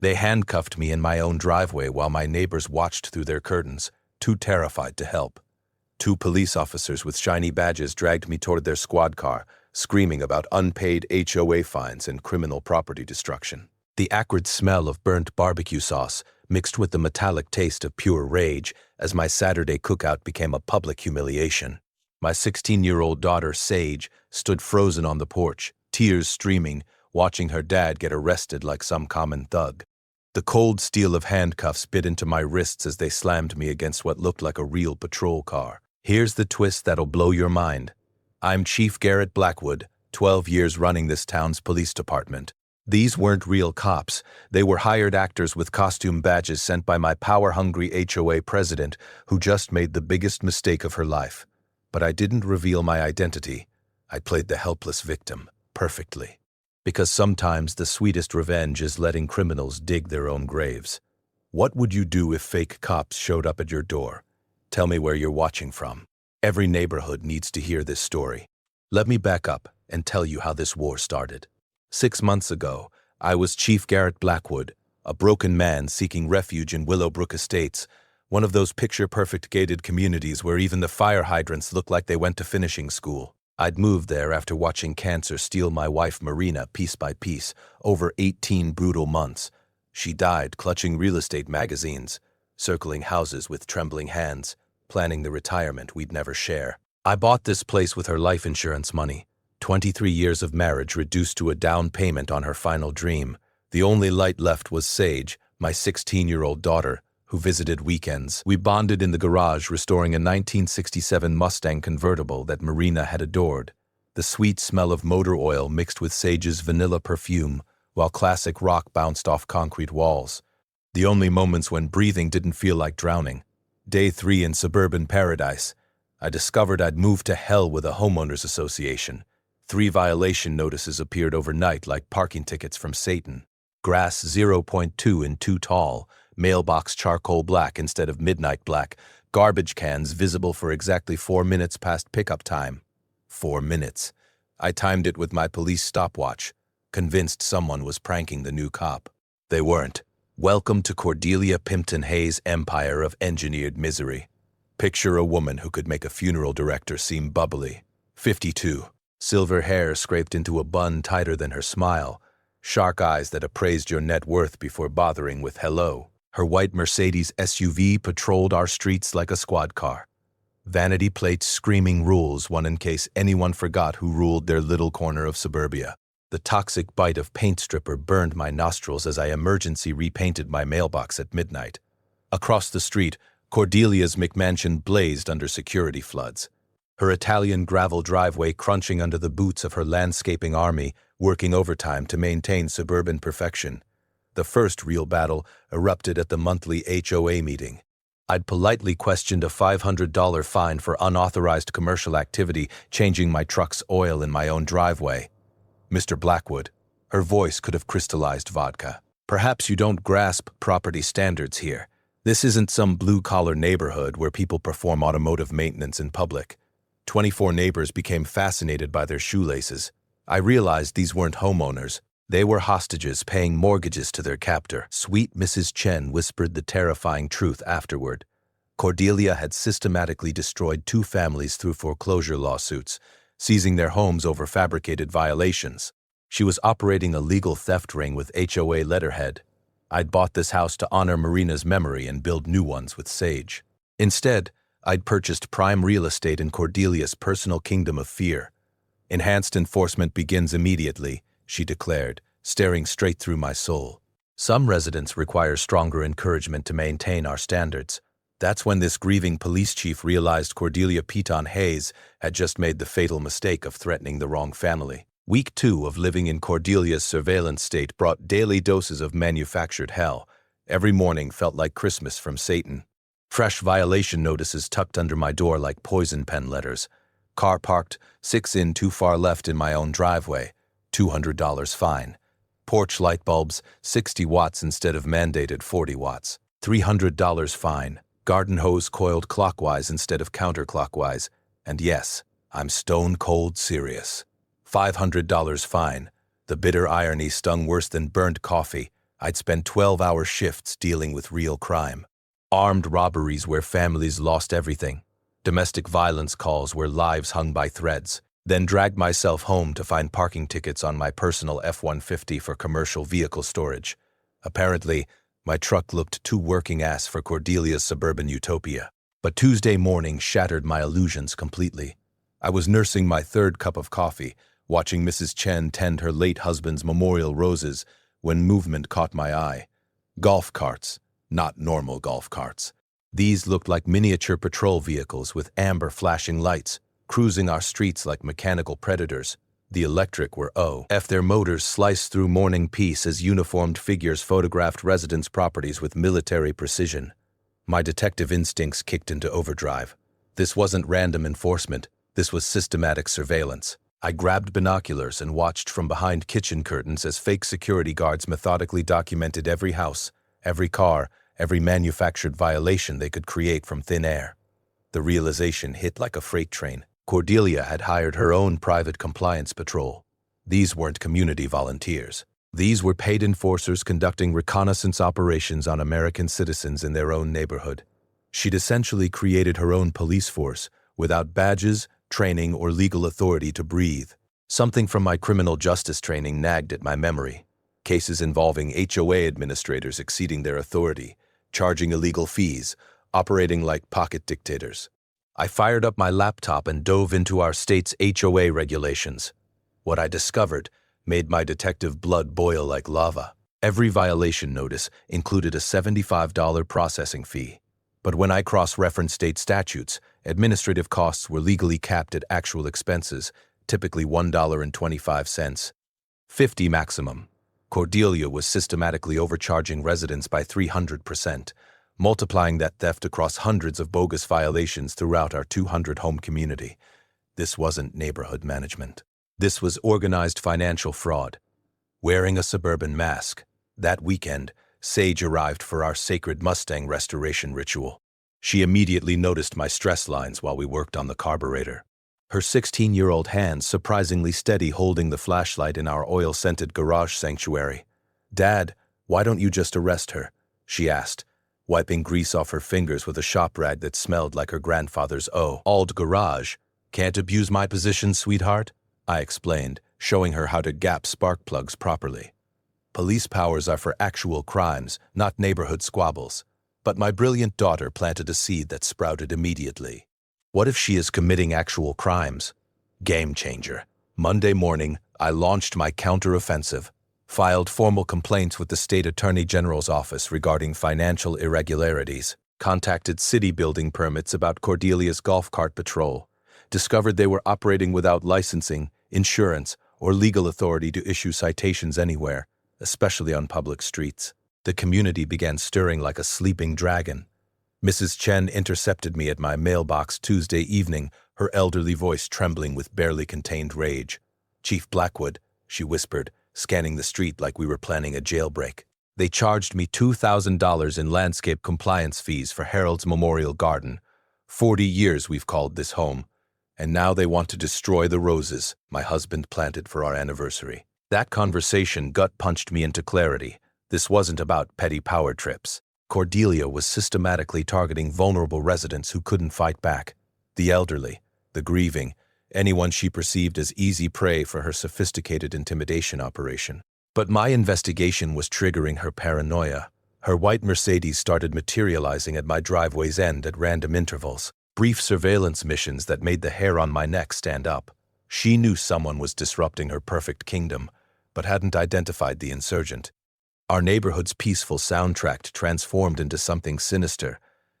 They handcuffed me in my own driveway while my neighbors watched through their curtains, too terrified to help. Two police officers with shiny badges dragged me toward their squad car, screaming about unpaid HOA fines and criminal property destruction. The acrid smell of burnt barbecue sauce mixed with the metallic taste of pure rage as my Saturday cookout became a public humiliation. My 16-year-old daughter, Sage, stood frozen on the porch, tears streaming, watching her dad get arrested like some common thug. The cold steel of handcuffs bit into my wrists as they slammed me against what looked like a real patrol car. Here's the twist that'll blow your mind. I'm Chief Garrett Blackwood, 12 years running this town's police department. These weren't real cops. They were hired actors with costume badges sent by my power-hungry HOA president, who just made the biggest mistake of her life. But I didn't reveal my identity. I played the helpless victim, perfectly. Because sometimes the sweetest revenge is letting criminals dig their own graves. What would you do if fake cops showed up at your door? Tell me where you're watching from. Every neighborhood needs to hear this story. Let me back up and tell you how this war started. 6 months ago, I was Chief Garrett Blackwood, a broken man seeking refuge in Willowbrook Estates, one of those picture-perfect gated communities where even the fire hydrants look like they went to finishing school. I'd moved there after watching cancer steal my wife Marina piece by piece over 18 brutal months. She died clutching real estate magazines, circling houses with trembling hands, planning the retirement we'd never share. I bought this place with her life insurance money, 23 years of marriage reduced to a down payment on her final dream. The only light left was Sage, my 16-year-old daughter, who visited weekends. We bonded in the garage, restoring a 1967 Mustang convertible that Marina had adored. The sweet smell of motor oil mixed with Sage's vanilla perfume, while classic rock bounced off concrete walls. The only moments when breathing didn't feel like drowning. Day 3 in suburban paradise. I discovered I'd moved to hell with a homeowners association. 3 violation notices appeared overnight like parking tickets from Satan. Grass 0.2 in too tall. Mailbox charcoal black instead of midnight black, garbage cans visible for exactly 4 minutes past pickup time. 4 minutes. I timed it with my police stopwatch, convinced someone was pranking the new cop. They weren't. Welcome to Cordelia Pimpton Hayes' empire of engineered misery. Picture a woman who could make a funeral director seem bubbly. 52. Silver hair scraped into a bun tighter than her smile. Shark eyes that appraised your net worth before bothering with hello. Her white Mercedes SUV patrolled our streets like a squad car. Vanity plates screaming rules, one in case anyone forgot who ruled their little corner of suburbia. The toxic bite of paint stripper burned my nostrils as I emergency repainted my mailbox at midnight. Across the street, Cordelia's McMansion blazed under security floods. Her Italian gravel driveway crunching under the boots of her landscaping army, working overtime to maintain suburban perfection. The first real battle erupted at the monthly HOA meeting. I'd politely questioned a $500 fine for unauthorized commercial activity, changing my truck's oil in my own driveway. Mr. Blackwood, her voice could have crystallized vodka. Perhaps you don't grasp property standards here. This isn't some blue-collar neighborhood where people perform automotive maintenance in public. 24 neighbors became fascinated by their shoelaces. I realized these weren't homeowners. They were hostages paying mortgages to their captor. Sweet Mrs. Chen whispered the terrifying truth afterward. Cordelia had systematically destroyed 2 families through foreclosure lawsuits, seizing their homes over fabricated violations. She was operating a legal theft ring with HOA letterhead. I'd bought this house to honor Marina's memory and build new ones with Sage. Instead, I'd purchased prime real estate in Cordelia's personal kingdom of fear. Enhanced enforcement begins immediately, she declared, staring straight through my soul. Some residents require stronger encouragement to maintain our standards. That's when this grieving police chief realized Cordelia Piton Hayes had just made the fatal mistake of threatening the wrong family. Week 2 of living in Cordelia's surveillance state brought daily doses of manufactured hell. Every morning felt like Christmas from Satan. Fresh violation notices tucked under my door like poison pen letters. Car parked, 6 in too far left in my own driveway. $200 fine. Porch light bulbs, 60 watts instead of mandated 40 watts. $300 fine. Garden hose coiled clockwise instead of counterclockwise. And yes, I'm stone cold serious. $500 fine. The bitter irony stung worse than burnt coffee. I'd spend 12-hour shifts dealing with real crime. Armed robberies where families lost everything. Domestic violence calls where lives hung by threads. Then dragged myself home to find parking tickets on my personal F-150 for commercial vehicle storage. Apparently, my truck looked too working-ass for Cordelia's suburban utopia. But Tuesday morning shattered my illusions completely. I was nursing my third cup of coffee, watching Mrs. Chen tend her late husband's memorial roses, when movement caught my eye. Golf carts, not normal golf carts. These looked like miniature patrol vehicles with amber flashing lights, cruising our streets like mechanical predators. The electric were O.F. Their motors sliced through morning peace as uniformed figures photographed residents' properties with military precision. My detective instincts kicked into overdrive. This wasn't random enforcement. This was systematic surveillance. I grabbed binoculars and watched from behind kitchen curtains as fake security guards methodically documented every house, every car, every manufactured violation they could create from thin air. The realization hit like a freight train. Cordelia had hired her own private compliance patrol. These weren't community volunteers. These were paid enforcers conducting reconnaissance operations on American citizens in their own neighborhood. She'd essentially created her own police force, without badges, training, or legal authority to breathe. Something from my criminal justice training nagged at my memory. Cases involving HOA administrators exceeding their authority, charging illegal fees, operating like pocket dictators. I fired up my laptop and dove into our state's HOA regulations. What I discovered made my detective blood boil like lava. Every violation notice included a $75 processing fee. But when I cross-referenced state statutes, administrative costs were legally capped at actual expenses, typically $1.25. 50 maximum. Cordelia was systematically overcharging residents by 300%, multiplying that theft across hundreds of bogus violations throughout our 200-home community. This wasn't neighborhood management. This was organized financial fraud. Wearing a suburban mask, that weekend, Sage arrived for our sacred Mustang restoration ritual. She immediately noticed my stress lines while we worked on the carburetor. Her 16-year-old hands surprisingly steady holding the flashlight in our oil-scented garage sanctuary. "Dad, why don't you just arrest her?" she asked, wiping grease off her fingers with a shop rag that smelled like her grandfather's old garage. "Can't abuse my position, sweetheart," I explained, showing her how to gap spark plugs properly. Police powers are for actual crimes, not neighborhood squabbles. But my brilliant daughter planted a seed that sprouted immediately. What if she is committing actual crimes? Game changer. Monday morning, I launched my counteroffensive, filed formal complaints with the state attorney general's office regarding financial irregularities, contacted city building permits about Cordelia's golf cart patrol, discovered they were operating without licensing, insurance, or legal authority to issue citations anywhere, especially on public streets. The community began stirring like a sleeping dragon. Mrs. Chen intercepted me at my mailbox Tuesday evening, her elderly voice trembling with barely contained rage. "Chief Blackwood," she whispered, scanning the street like we were planning a jailbreak. "They charged me $2,000 in landscape compliance fees for Harold's Memorial Garden. 40 years we've called this home. And now they want to destroy the roses my husband planted for our anniversary." That conversation gut-punched me into clarity. This wasn't about petty power trips. Cordelia was systematically targeting vulnerable residents who couldn't fight back. The elderly, the grieving, anyone she perceived as easy prey for her sophisticated intimidation operation. But my investigation was triggering her paranoia. Her white Mercedes started materializing at my driveway's end at random intervals. Brief surveillance missions that made the hair on my neck stand up. She knew someone was disrupting her perfect kingdom, but hadn't identified the insurgent. Our neighborhood's peaceful soundtrack transformed into something sinister,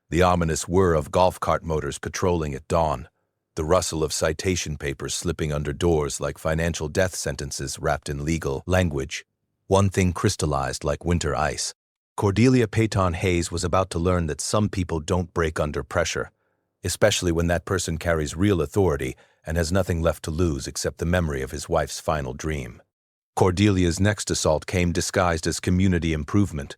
the ominous whir of golf cart motors patrolling at dawn, the rustle of citation papers slipping under doors like financial death sentences wrapped in legal language. One thing crystallized like winter ice. Cordelia Peyton Hayes was about to learn that some people don't break under pressure, especially when that person carries real authority and has nothing left to lose except the memory of his wife's final dream. Cordelia's next assault came disguised as community improvement.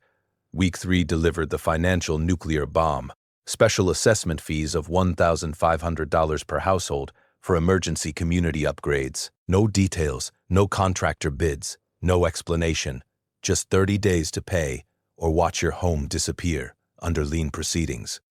Week 3 delivered the financial nuclear bomb. Special assessment fees of $1,500 per household for emergency community upgrades. No details, no contractor bids, no explanation. Just 30 days to pay, or watch your home disappear under lien proceedings.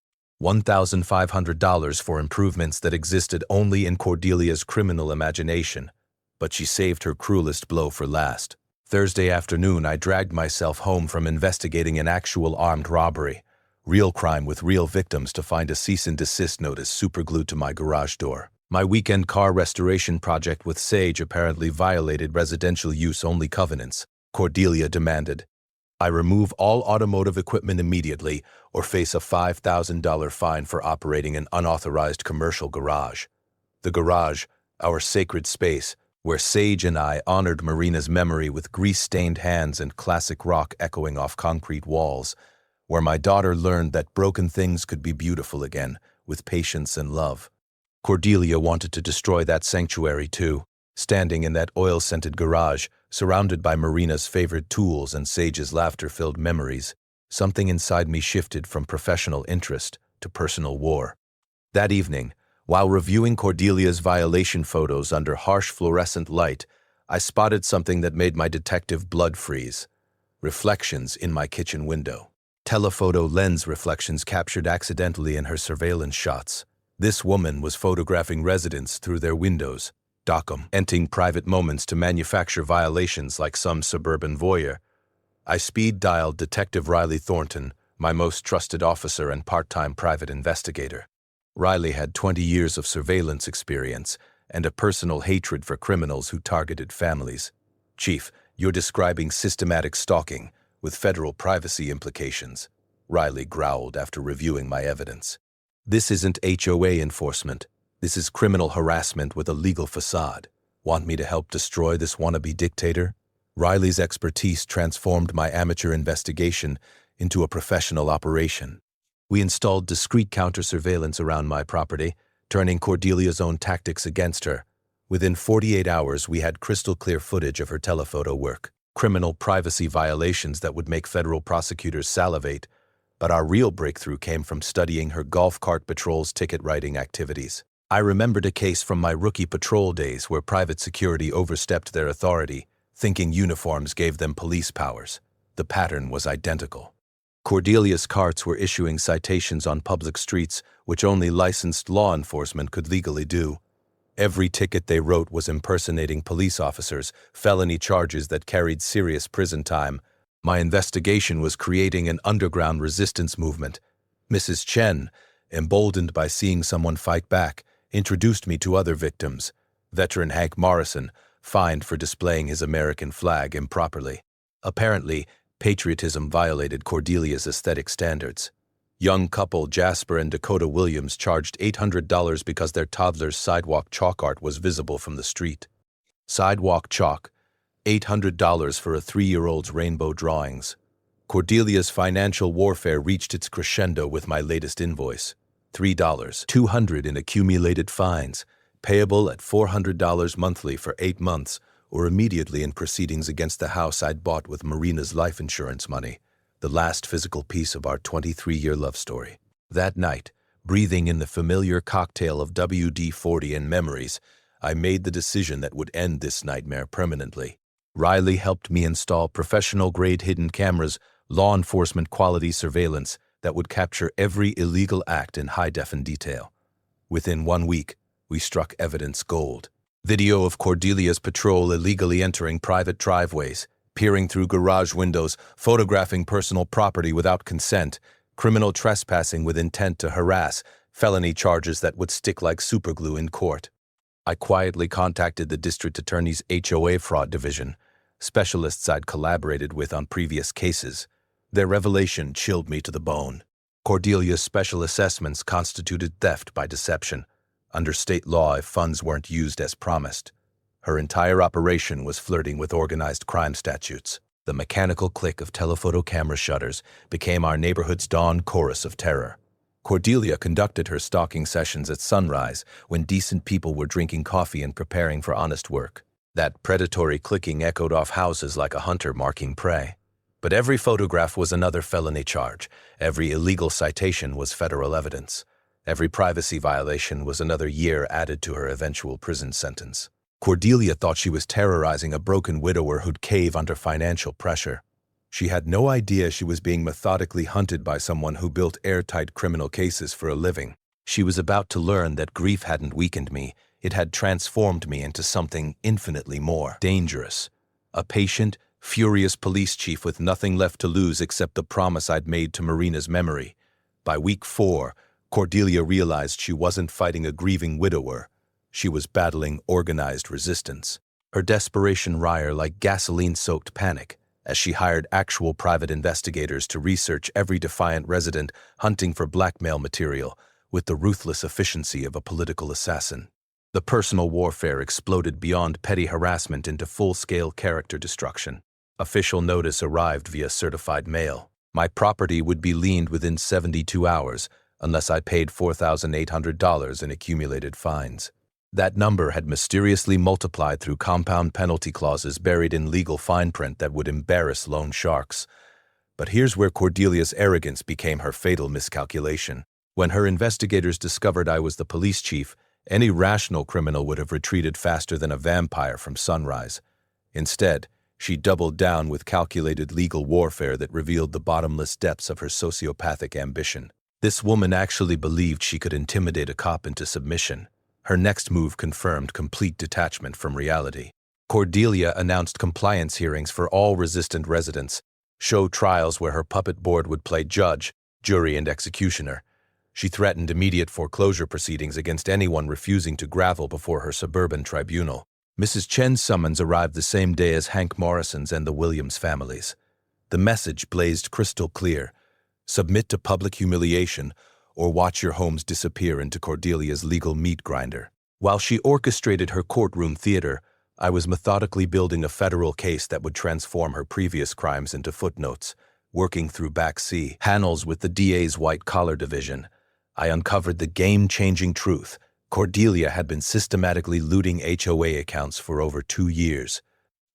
$1,500 for improvements that existed only in Cordelia's criminal imagination, but she saved her cruelest blow for last. Thursday afternoon, I dragged myself home from investigating an actual armed robbery, real crime with real victims, to find a cease and desist notice superglued to my garage door. My weekend car restoration project with Sage apparently violated residential use-only covenants, Cordelia demanded. I remove all automotive equipment immediately or face a $5,000 fine for operating an unauthorized commercial garage. The garage, our sacred space, where Sage and I honored Marina's memory with grease-stained hands and classic rock echoing off concrete walls, where my daughter learned that broken things could be beautiful again, with patience and love. Cordelia wanted to destroy that sanctuary too, standing in that oil-scented garage, surrounded by Marina's favorite tools and Sage's laughter-filled memories. Something inside me shifted from professional interest to personal war. That evening, while reviewing Cordelia's violation photos under harsh fluorescent light, I spotted something that made my detective blood freeze. Reflections in my kitchen window. Telephoto lens reflections captured accidentally in her surveillance shots. This woman was photographing residents through their windows, documenting private moments to manufacture violations like some suburban voyeur. I speed-dialed Detective Riley Thornton, my most trusted officer and part-time private investigator. Riley had 20 years of surveillance experience and a personal hatred for criminals who targeted families. "Chief, you're describing systematic stalking with federal privacy implications," Riley growled after reviewing my evidence. "This isn't HOA enforcement. This is criminal harassment with a legal facade. Want me to help destroy this wannabe dictator?" Riley's expertise transformed my amateur investigation into a professional operation. We installed discreet counter-surveillance around my property, turning Cordelia's own tactics against her. Within 48 hours, we had crystal-clear footage of her telephoto work, criminal privacy violations that would make federal prosecutors salivate. But our real breakthrough came from studying her golf cart patrol's ticket-writing activities. I remembered a case from my rookie patrol days where private security overstepped their authority, thinking uniforms gave them police powers. The pattern was identical. Cordelia's carts were issuing citations on public streets, which only licensed law enforcement could legally do. Every ticket they wrote was impersonating police officers, felony charges that carried serious prison time. My investigation was creating an underground resistance movement. Mrs. Chen, emboldened by seeing someone fight back, introduced me to other victims. Veteran Hank Morrison, fined for displaying his American flag improperly. Apparently, patriotism violated Cordelia's aesthetic standards. Young couple Jasper and Dakota Williams charged $800 because their toddler's sidewalk chalk art was visible from the street. Sidewalk chalk, $800 for a 3-year-old's rainbow drawings. Cordelia's financial warfare reached its crescendo with my latest invoice. $200 in accumulated fines, payable at $400 monthly for 8 months, or immediately in proceedings against the house I'd bought with Marina's life insurance money, the last physical piece of our 23-year love story. That night, breathing in the familiar cocktail of WD-40 and memories, I made the decision that would end this nightmare permanently. Riley helped me install professional-grade hidden cameras, law enforcement quality surveillance that would capture every illegal act in high-definition detail. Within 1 week, we struck evidence gold. Video of Cordelia's patrol illegally entering private driveways, peering through garage windows, photographing personal property without consent, criminal trespassing with intent to harass, felony charges that would stick like superglue in court. I quietly contacted the district attorney's HOA fraud division, specialists I'd collaborated with on previous cases. Their revelation chilled me to the bone. Cordelia's special assessments constituted theft by deception, under state law if funds weren't used as promised. Her entire operation was flirting with organized crime statutes. The mechanical click of telephoto camera shutters became our neighborhood's dawn chorus of terror. Cordelia conducted her stalking sessions at sunrise when decent people were drinking coffee and preparing for honest work. That predatory clicking echoed off houses like a hunter marking prey. But every photograph was another felony charge. Every illegal citation was federal evidence. Every privacy violation was another year added to her eventual prison sentence. Cordelia thought she was terrorizing a broken widower who'd cave under financial pressure. She had no idea she was being methodically hunted by someone who built airtight criminal cases for a living. She was about to learn that grief hadn't weakened me, it had transformed me into something infinitely more dangerous. A patient, furious police chief with nothing left to lose except the promise I'd made to Marina's memory. By week 4, Cordelia realized she wasn't fighting a grieving widower. She was battling organized resistance. Her desperation riled like gasoline-soaked panic as she hired actual private investigators to research every defiant resident hunting for blackmail material with the ruthless efficiency of a political assassin. The personal warfare exploded beyond petty harassment into full-scale character destruction. Official notice arrived via certified mail. My property would be liened within 72 hours unless I paid $4,800 in accumulated fines. That number had mysteriously multiplied through compound penalty clauses buried in legal fine print that would embarrass loan sharks. But here's where Cordelia's arrogance became her fatal miscalculation. When her investigators discovered I was the police chief, any rational criminal would have retreated faster than a vampire from sunrise. Instead, she doubled down with calculated legal warfare that revealed the bottomless depths of her sociopathic ambition. This woman actually believed she could intimidate a cop into submission. Her next move confirmed complete detachment from reality. Cordelia announced compliance hearings for all resistant residents, show trials where her puppet board would play judge, jury, and executioner. She threatened immediate foreclosure proceedings against anyone refusing to grovel before her suburban tribunal. Mrs. Chen's summons arrived the same day as Hank Morrison's and the Williams families. The message blazed crystal clear: submit to public humiliation or watch your homes disappear into Cordelia's legal meat grinder. While she orchestrated her courtroom theater, I was methodically building a federal case that would transform her previous crimes into footnotes. Working through backseat panels with the DA's white-collar division, I uncovered the game-changing truth. Cordelia had been systematically looting HOA accounts for over 2 years.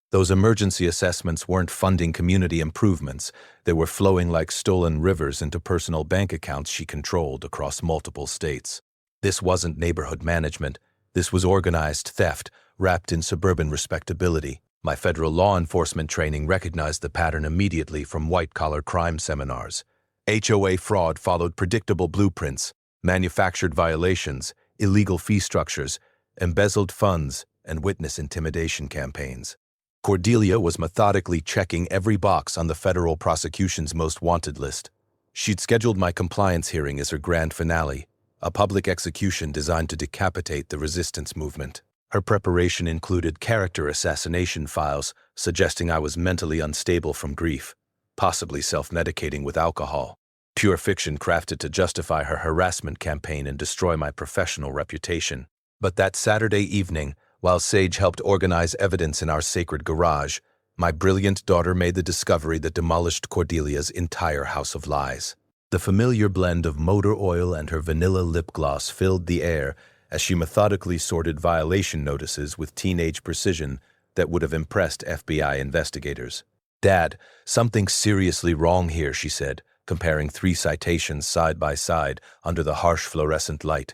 Those emergency assessments weren't funding community improvements. They were flowing like stolen rivers into personal bank accounts she controlled across multiple states. This wasn't neighborhood management. This was organized theft, wrapped in suburban respectability. My federal law enforcement training recognized the pattern immediately from white-collar crime seminars. HOA fraud followed predictable blueprints: manufactured violations, illegal fee structures, embezzled funds, and witness intimidation campaigns. Cordelia was methodically checking every box on the federal prosecution's most wanted list. She'd scheduled my compliance hearing as her grand finale, a public execution designed to decapitate the resistance movement. Her preparation included character assassination files suggesting I was mentally unstable from grief, possibly self-medicating with alcohol. Pure fiction crafted to justify her harassment campaign and destroy my professional reputation. But that Saturday evening, while Sage helped organize evidence in our sacred garage, my brilliant daughter made the discovery that demolished Cordelia's entire house of lies. The familiar blend of motor oil and her vanilla lip gloss filled the air as she methodically sorted violation notices with teenage precision that would have impressed FBI investigators. "Dad, something's seriously wrong here," she said, comparing 3 citations side by side under the harsh fluorescent light.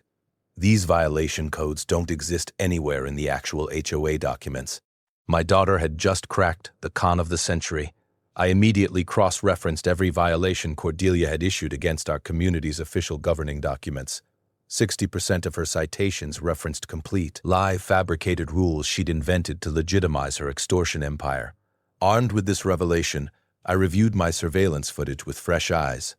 "These violation codes don't exist anywhere in the actual HOA documents." My daughter had just cracked the con of the century. I immediately cross-referenced every violation Cordelia had issued against our community's official governing documents. 60% of her citations referenced complete, lie fabricated rules she'd invented to legitimize her extortion empire. Armed with this revelation, I reviewed my surveillance footage with fresh eyes.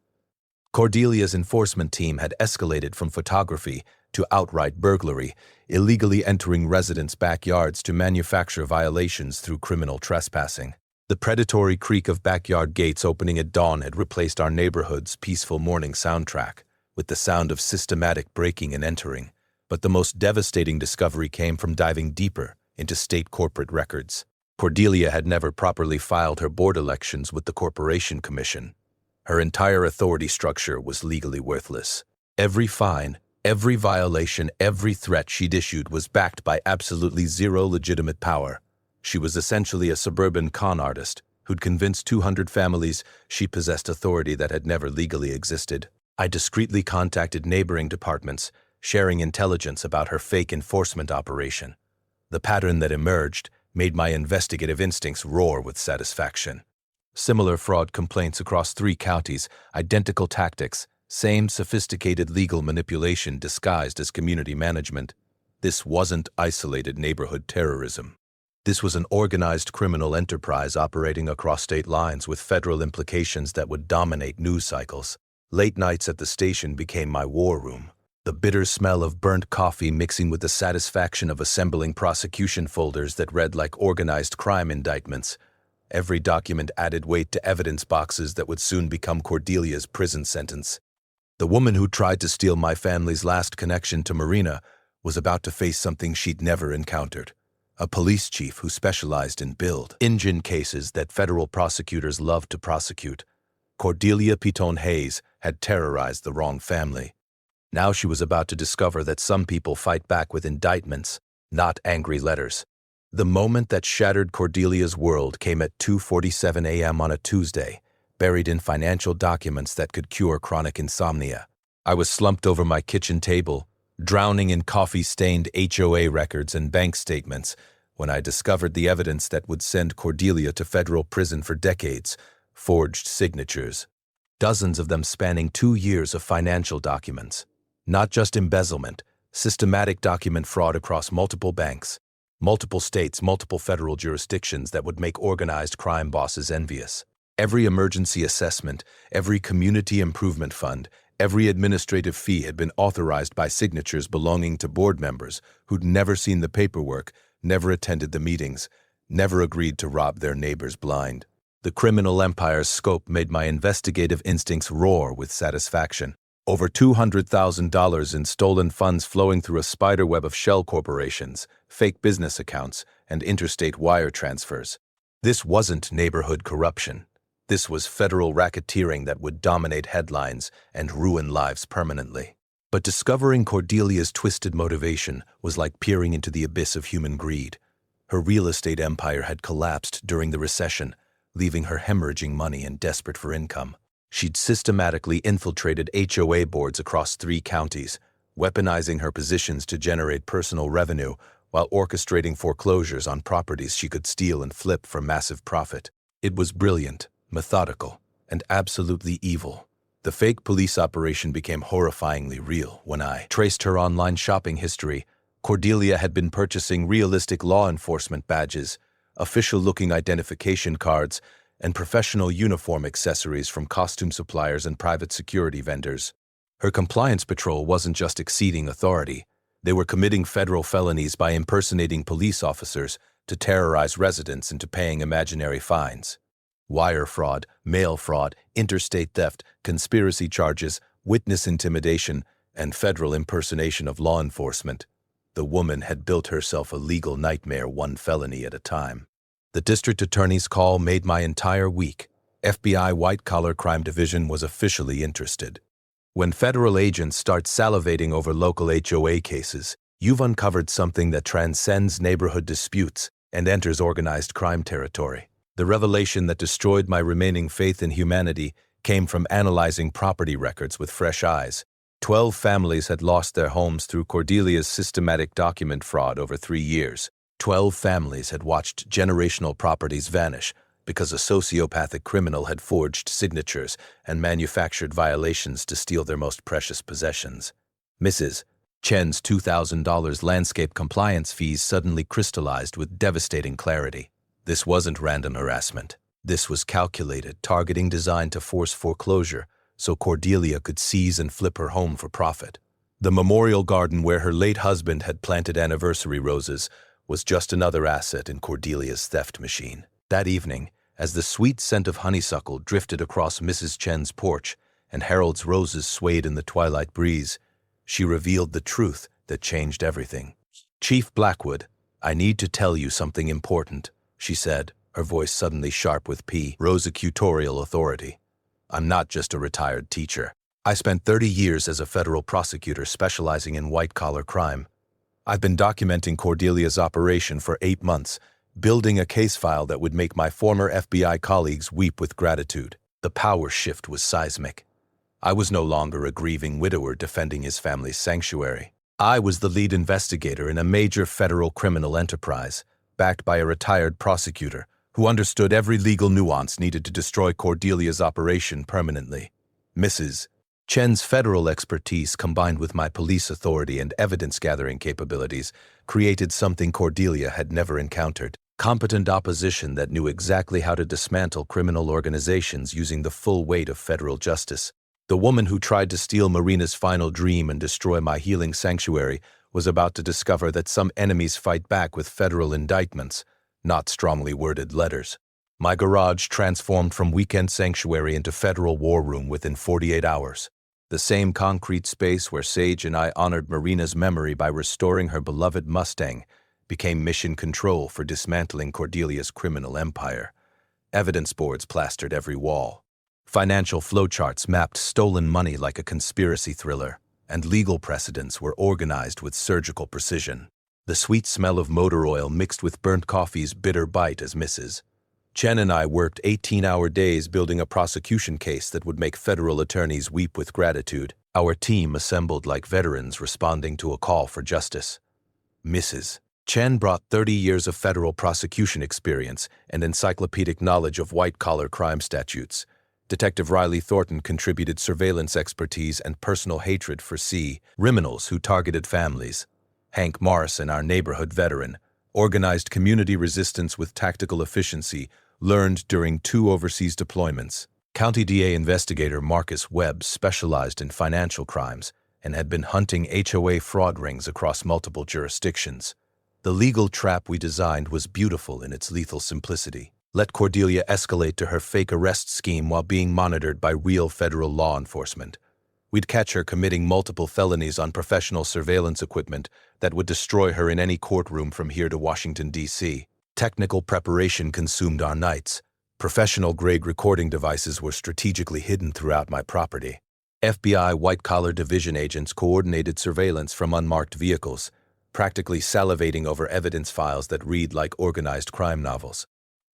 Cordelia's enforcement team had escalated from photography to outright burglary, illegally entering residents' backyards to manufacture violations through criminal trespassing. The predatory creak of backyard gates opening at dawn had replaced our neighborhood's peaceful morning soundtrack with the sound of systematic breaking and entering. But the most devastating discovery came from diving deeper into state corporate records. Cordelia had never properly filed her board elections with the Corporation Commission. Her entire authority structure was legally worthless. Every fine, every violation, every threat she'd issued was backed by absolutely zero legitimate power. She was essentially a suburban con artist who'd convinced 200 families she possessed authority that had never legally existed. I discreetly contacted neighboring departments, sharing intelligence about her fake enforcement operation. The pattern that emerged made my investigative instincts roar with satisfaction. Similar fraud complaints across 3 counties, identical tactics, same sophisticated legal manipulation disguised as community management. This wasn't isolated neighborhood terrorism. This was an organized criminal enterprise operating across state lines with federal implications that would dominate news cycles. Late nights at the station became my war room. The bitter smell of burnt coffee mixing with the satisfaction of assembling prosecution folders that read like organized crime indictments. Every document added weight to evidence boxes that would soon become Cordelia's prison sentence. The woman who tried to steal my family's last connection to Marina was about to face something she'd never encountered. A police chief who specialized in build-engine cases that federal prosecutors loved to prosecute. Cordelia Piton Hayes had terrorized the wrong family. Now she was about to discover that some people fight back with indictments, not angry letters. The moment that shattered Cordelia's world came at 2:47 a.m. on a Tuesday, buried in financial documents that could cure chronic insomnia. I was slumped over my kitchen table, drowning in coffee-stained HOA records and bank statements, when I discovered the evidence that would send Cordelia to federal prison for decades: forged signatures. Dozens of them spanning 2 years of financial documents. Not just embezzlement, systematic document fraud across multiple banks, multiple states, multiple federal jurisdictions that would make organized crime bosses envious. Every emergency assessment, every community improvement fund, every administrative fee had been authorized by signatures belonging to board members who'd never seen the paperwork, never attended the meetings, never agreed to rob their neighbors blind. The criminal empire's scope made my investigative instincts roar with satisfaction. Over $200,000 in stolen funds flowing through a spiderweb of shell corporations, fake business accounts, and interstate wire transfers. This wasn't neighborhood corruption. This was federal racketeering that would dominate headlines and ruin lives permanently. But discovering Cordelia's twisted motivation was like peering into the abyss of human greed. Her real estate empire had collapsed during the recession, leaving her hemorrhaging money and desperate for income. She'd systematically infiltrated HOA boards across 3 counties, weaponizing her positions to generate personal revenue while orchestrating foreclosures on properties she could steal and flip for massive profit. It was brilliant, methodical, and absolutely evil. The fake police operation became horrifyingly real when I traced her online shopping history. Cordelia had been purchasing realistic law enforcement badges, official-looking identification cards, and professional uniform accessories from costume suppliers and private security vendors. Her compliance patrol wasn't just exceeding authority. They were committing federal felonies by impersonating police officers to terrorize residents into paying imaginary fines. Wire fraud, mail fraud, interstate theft, conspiracy charges, witness intimidation, and federal impersonation of law enforcement. The woman had built herself a legal nightmare, one felony at a time. The district attorney's call made my entire week. FBI White-Collar Crime Division was officially interested. When federal agents start salivating over local HOA cases, you've uncovered something that transcends neighborhood disputes and enters organized crime territory. The revelation that destroyed my remaining faith in humanity came from analyzing property records with fresh eyes. 12 families had lost their homes through Cordelia's systematic document fraud over 3 years. 12 families had watched generational properties vanish because a sociopathic criminal had forged signatures and manufactured violations to steal their most precious possessions. Mrs. Chen's $2,000 landscape compliance fees suddenly crystallized with devastating clarity. This wasn't random harassment. This was calculated, targeting designed to force foreclosure so Cordelia could seize and flip her home for profit. The memorial garden where her late husband had planted anniversary roses was just another asset in Cordelia's theft machine. That evening, as the sweet scent of honeysuckle drifted across Mrs. Chen's porch and Harold's roses swayed in the twilight breeze, she revealed the truth that changed everything. "Chief Blackwood, I need to tell you something important," she said, her voice suddenly sharp with prosecutorial authority. "I'm not just a retired teacher. I spent 30 years as a federal prosecutor specializing in white-collar crime. I've been documenting Cordelia's operation for 8 months, building a case file that would make my former FBI colleagues weep with gratitude. The power shift was seismic. I was no longer a grieving widower defending his family's sanctuary. I was the lead investigator in a major federal criminal enterprise, backed by a retired prosecutor who understood every legal nuance needed to destroy Cordelia's operation permanently. Mrs. Chen's federal expertise, combined with my police authority and evidence-gathering capabilities, created something Cordelia had never encountered: competent opposition that knew exactly how to dismantle criminal organizations using the full weight of federal justice. The woman who tried to steal Marina's final dream and destroy my healing sanctuary was about to discover that some enemies fight back with federal indictments, not strongly worded letters. My garage transformed from weekend sanctuary into federal war room within 48 hours. The same concrete space where Sage and I honored Marina's memory by restoring her beloved Mustang became mission control for dismantling Cordelia's criminal empire. Evidence boards plastered every wall. Financial flowcharts mapped stolen money like a conspiracy thriller, and legal precedents were organized with surgical precision. The sweet smell of motor oil mixed with burnt coffee's bitter bite as Mrs. Chen and I worked 18-hour days building a prosecution case that would make federal attorneys weep with gratitude. Our team assembled like veterans responding to a call for justice. Mrs. Chen brought 30 years of federal prosecution experience and encyclopedic knowledge of white-collar crime statutes. Detective Riley Thornton contributed surveillance expertise and personal hatred for criminals who targeted families. Hank Morrison, our neighborhood veteran, organized community resistance with tactical efficiency learned during 2 overseas deployments. County DA investigator Marcus Webb specialized in financial crimes and had been hunting HOA fraud rings across multiple jurisdictions. The legal trap we designed was beautiful in its lethal simplicity. Let Cordelia escalate to her fake arrest scheme while being monitored by real federal law enforcement. We'd catch her committing multiple felonies on professional surveillance equipment that would destroy her in any courtroom from here to Washington, D.C. Technical preparation consumed our nights. Professional-grade recording devices were strategically hidden throughout my property. FBI white-collar division agents coordinated surveillance from unmarked vehicles, practically salivating over evidence files that read like organized crime novels.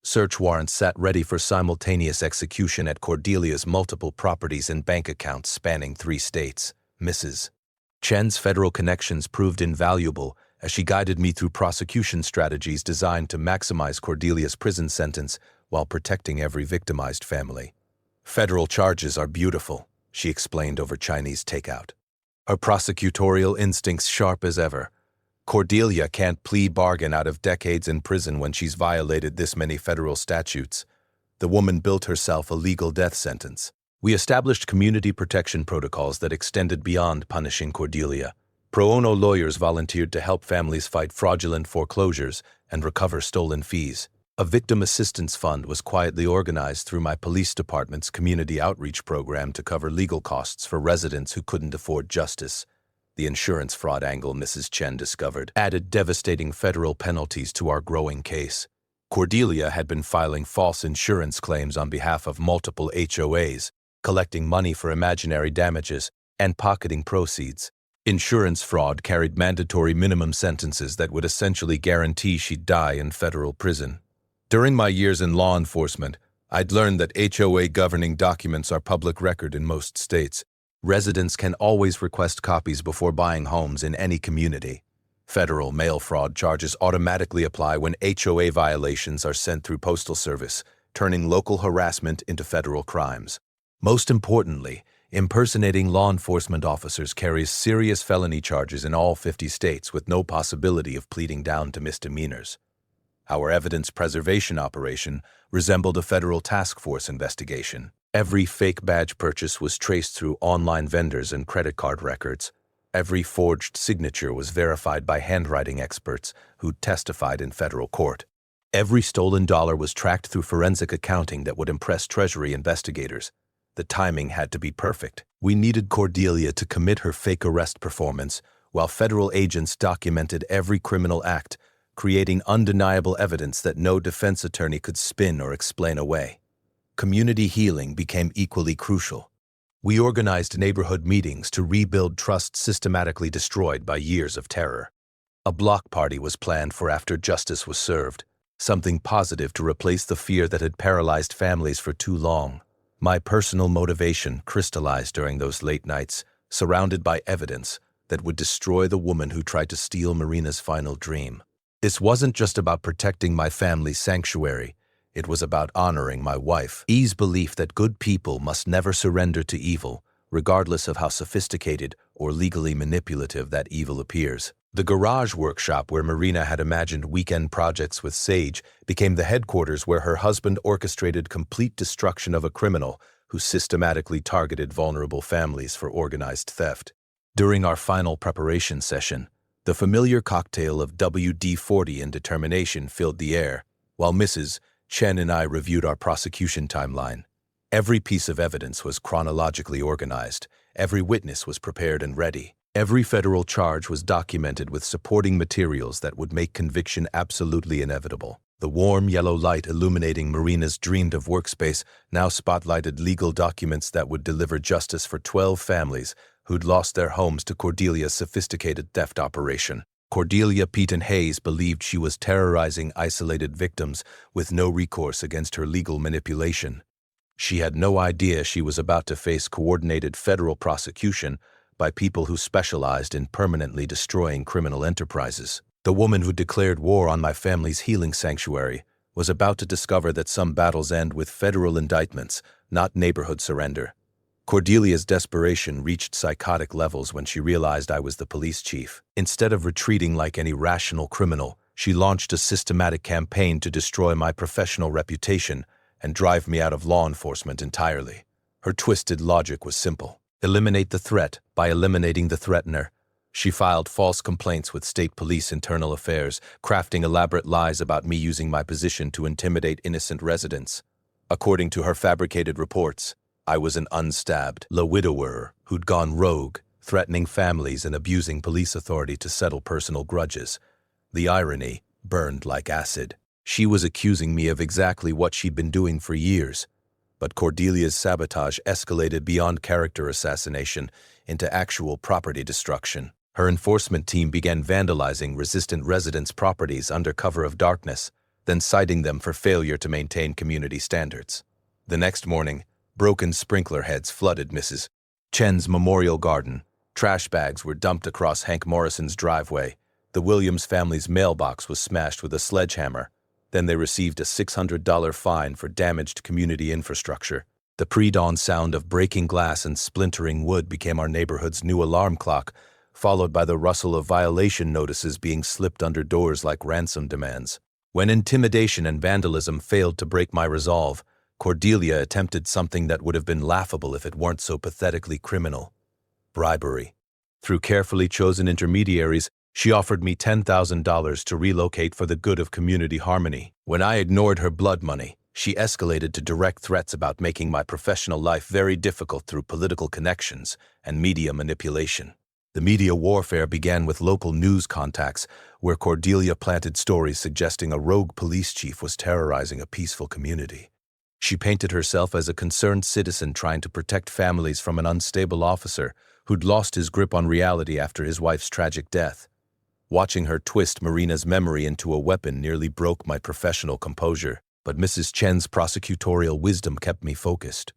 Search warrants sat ready for simultaneous execution at Cordelia's multiple properties and bank accounts spanning 3 states. Mrs. Chen's federal connections proved invaluable as she guided me through prosecution strategies designed to maximize Cordelia's prison sentence while protecting every victimized family. Federal charges are beautiful, she explained over Chinese takeout. Her prosecutorial instincts sharp as ever. Cordelia can't plea bargain out of decades in prison when she's violated this many federal statutes. The woman built herself a legal death sentence. We established community protection protocols that extended beyond punishing Cordelia. Pro bono lawyers volunteered to help families fight fraudulent foreclosures and recover stolen fees. A victim assistance fund was quietly organized through my police department's community outreach program to cover legal costs for residents who couldn't afford justice. The insurance fraud angle Mrs. Chen discovered added devastating federal penalties to our growing case. Cordelia had been filing false insurance claims on behalf of multiple HOAs, collecting money for imaginary damages, and pocketing proceeds. Insurance fraud carried mandatory minimum sentences that would essentially guarantee she'd die in federal prison. During my years in law enforcement, I'd learned that HOA governing documents are public record in most states. Residents can always request copies before buying homes in any community. Federal mail fraud charges automatically apply when HOA violations are sent through postal service, turning local harassment into federal crimes. Most importantly, impersonating law enforcement officers carries serious felony charges in all 50 states with no possibility of pleading down to misdemeanors. Our evidence preservation operation resembled a federal task force investigation. Every fake badge purchase was traced through online vendors and credit card records. Every forged signature was verified by handwriting experts who testified in federal court. Every stolen dollar was tracked through forensic accounting that would impress Treasury investigators. The timing had to be perfect. We needed Cordelia to commit her fake arrest performance, while federal agents documented every criminal act, creating undeniable evidence that no defense attorney could spin or explain away. Community healing became equally crucial. We organized neighborhood meetings to rebuild trust systematically destroyed by years of terror. A block party was planned for after justice was served, something positive to replace the fear that had paralyzed families for too long. My personal motivation crystallized during those late nights, surrounded by evidence that would destroy the woman who tried to steal Marina's final dream. This wasn't just about protecting my family's sanctuary. It was about honoring my wife. E's belief that good people must never surrender to evil, regardless of how sophisticated or legally manipulative that evil appears. The garage workshop where Marina had imagined weekend projects with Sage became the headquarters where her husband orchestrated complete destruction of a criminal who systematically targeted vulnerable families for organized theft. During our final preparation session, the familiar cocktail of WD-40 and determination filled the air, while Mrs. Chen and I reviewed our prosecution timeline. Every piece of evidence was chronologically organized, every witness was prepared and ready. Every federal charge was documented with supporting materials that would make conviction absolutely inevitable. The warm yellow light illuminating Marina's dreamed-of workspace now spotlighted legal documents that would deliver justice for 12 families who'd lost their homes to Cordelia's sophisticated theft operation. Cordelia Pete and Hayes believed she was terrorizing isolated victims with no recourse against her legal manipulation. She had no idea she was about to face coordinated federal prosecution by people who specialized in permanently destroying criminal enterprises. The woman who declared war on my family's healing sanctuary was about to discover that some battles end with federal indictments, not neighborhood surrender. Cordelia's desperation reached psychotic levels when she realized I was the police chief. Instead of retreating like any rational criminal, she launched a systematic campaign to destroy my professional reputation and drive me out of law enforcement entirely. Her twisted logic was simple. Eliminate the threat by eliminating the threatener. She filed false complaints with state police internal affairs, crafting elaborate lies about me using my position to intimidate innocent residents. According to her fabricated reports, I was an unstabbed widower who'd gone rogue, threatening families and abusing police authority to settle personal grudges. The irony burned like acid. She was accusing me of exactly what she'd been doing for years. But Cordelia's sabotage escalated beyond character assassination into actual property destruction. Her enforcement team began vandalizing resistant residents' properties under cover of darkness, then citing them for failure to maintain community standards. The next morning, broken sprinkler heads flooded Mrs. Chen's memorial garden. Trash bags were dumped across Hank Morrison's driveway. The Williams family's mailbox was smashed with a sledgehammer. Then they received a $600 fine for damaged community infrastructure. The pre-dawn sound of breaking glass and splintering wood became our neighborhood's new alarm clock, followed by the rustle of violation notices being slipped under doors like ransom demands. When intimidation and vandalism failed to break my resolve, Cordelia attempted something that would have been laughable if it weren't so pathetically criminal: bribery. Through carefully chosen intermediaries, she offered me $10,000 to relocate for the good of community harmony. When I ignored her blood money, she escalated to direct threats about making my professional life very difficult through political connections and media manipulation. The media warfare began with local news contacts, where Cordelia planted stories suggesting a rogue police chief was terrorizing a peaceful community. She painted herself as a concerned citizen trying to protect families from an unstable officer who'd lost his grip on reality after his wife's tragic death. Watching her twist Marina's memory into a weapon nearly broke my professional composure, but Mrs. Chen's prosecutorial wisdom kept me focused.